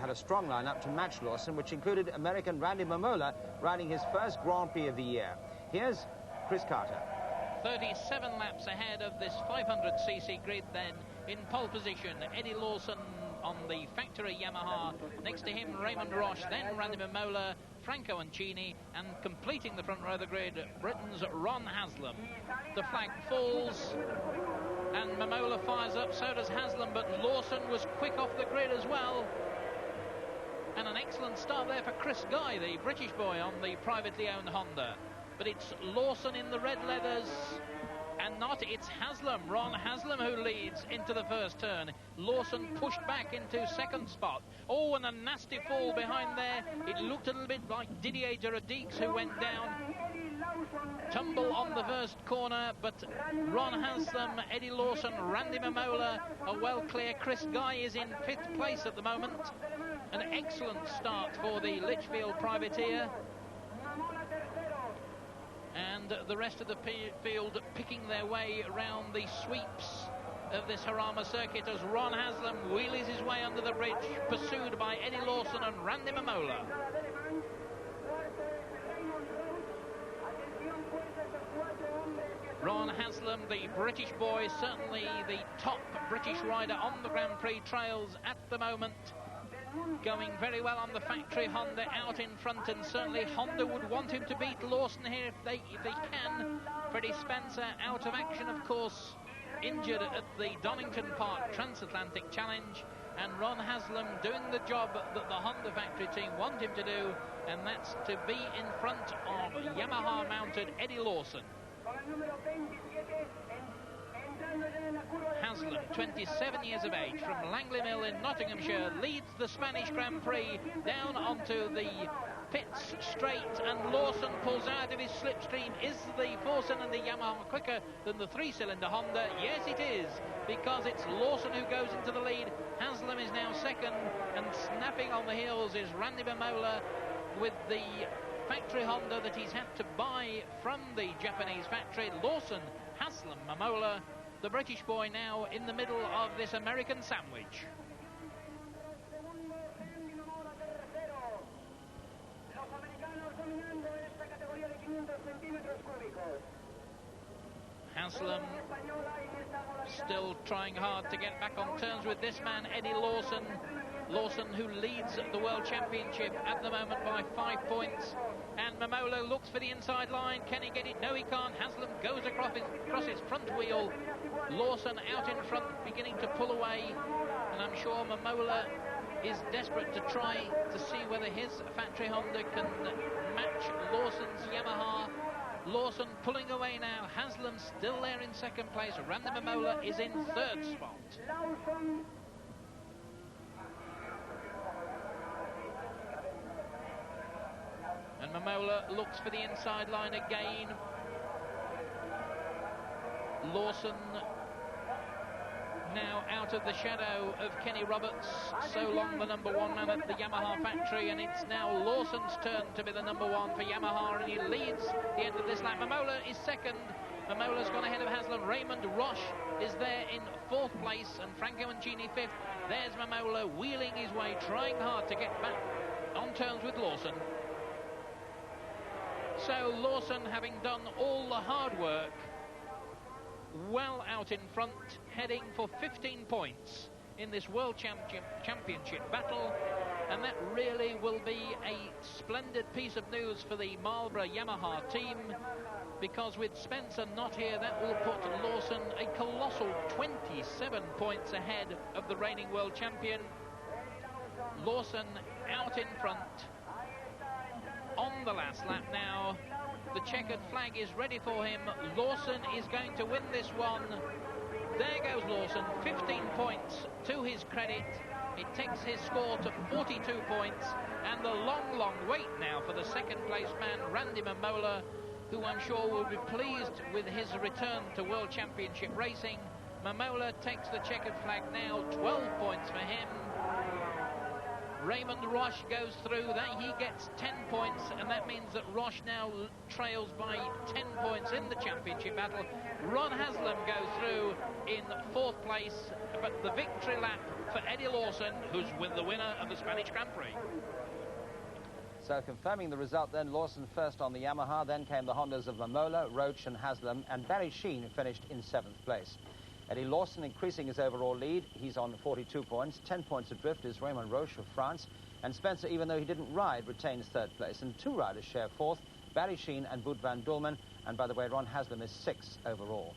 had a strong lineup to match Lawson, which included American Randy Mamola riding his first Grand Prix of the year. Here's Chris Carter. 37 laps ahead of this 500cc grid then. In pole position, Eddie Lawson on the factory Yamaha. Next to him, Raymond Roche, then Randy Mamola, Franco Ancini, and completing the front row of the grid, Britain's Ron Haslam. The flag falls, and Mamola fires up, so does Haslam, but Lawson was quick off the grid as well. And an excellent start there for Chris Guy, the British boy on the privately owned Honda. But it's Lawson in the red leathers, and not, it's Haslam, Ron Haslam, who leads into the first turn. Lawson pushed back into second spot. Oh, and a nasty fall behind there. It looked a little bit like Didier Gerardix, who went down. Tumble on the first corner, but Ron Haslam, Eddie Lawson, Randy Mamola are well clear. Chris Guy is in 5th place at the moment. An excellent start for the Litchfield privateer. And the rest of the field picking their way around the sweeps of this Jarama circuit as Ron Haslam wheelies his way under the bridge, pursued by Eddie Lawson and Randy Mamola. Ron Haslam, the British boy, certainly the top British rider on the Grand Prix trails at the moment. Going very well on the factory Honda out in front, and certainly Honda would want him to beat Lawson here if they can. Freddie Spencer out of action, of course, injured at the Donington Park Transatlantic Challenge, and Ron Haslam doing the job that the Honda factory team want him to do, and that's to be in front of Yamaha mounted Eddie Lawson. Haslam, 27 years of age, from Langley Mill in Nottinghamshire, leads the Spanish Grand Prix down onto the pits straight, and Lawson pulls out of his slipstream. Is the 4-cylinder Yamaha quicker than the 3-cylinder Honda? Yes, it is, because it's Lawson who goes into the lead. Haslam is now second, and snapping on the heels is Randy Mamola with the factory Honda that he's had to buy from the Japanese factory. Lawson, Haslam, Mamola, the British boy now in the middle of this American sandwich. Haslam still trying hard to get back on terms with this man, Eddie Lawson. Lawson, who leads the World Championship at the moment by 5 points. And Mamola looks for the inside line. Can he get it? No, he can't. Haslam goes across his front wheel. Lawson out in front, beginning to pull away. And I'm sure Mamola is desperate to try to see whether his factory Honda can match Lawson's Yamaha. Lawson pulling away now. Haslam still there in second place. Randy Mamola is in third spot. And Mamola looks for the inside line again. Lawson now out of the shadow of Kenny Roberts, so long the number one man at the Yamaha factory, and it's now Lawson's turn to be the number one for Yamaha, and he leads the end of this lap. Mamola is second. Mamola's gone ahead of Haslam. Raymond Roche is there in fourth place, and Franco Ancini fifth. There's Mamola wheeling his way, trying hard to get back on terms with Lawson. So Lawson, having done all the hard work, well out in front, heading for 15 points in this World Championship battle, and that really will be a splendid piece of news for the Marlborough Yamaha team, because with Spencer not here, that will put Lawson a colossal 27 points ahead of the reigning world champion. Lawson out in front on the last lap now. The checkered flag is ready for him. Lawson is going to win this one. There goes Lawson, 15 points to his credit. It takes his score to 42 points, and the long wait now for the second place man, Randy Mamola, who I'm sure will be pleased with his return to World Championship racing. Mamola takes the checkered flag now, 12 points for him. Raymond Roche goes through, that he gets 10 points, and that means that Roche now trails by 10 points in the championship battle. Ron Haslam goes through in fourth place, but the victory lap for Eddie Lawson, who's the winner of the Spanish Grand Prix. So confirming the result then, Lawson first on the Yamaha, then came the Hondas of Mamola, Roach and Haslam, and Barry Sheene finished in 7th place. Eddie Lawson increasing his overall lead. He's on 42 points. 10 points adrift is Raymond Roche of France. And Spencer, even though he didn't ride, retains 3rd place. And 2 riders share 4th, Barry Sheene and Wout van Dulmen. And by the way, Ron Haslam is 6th overall.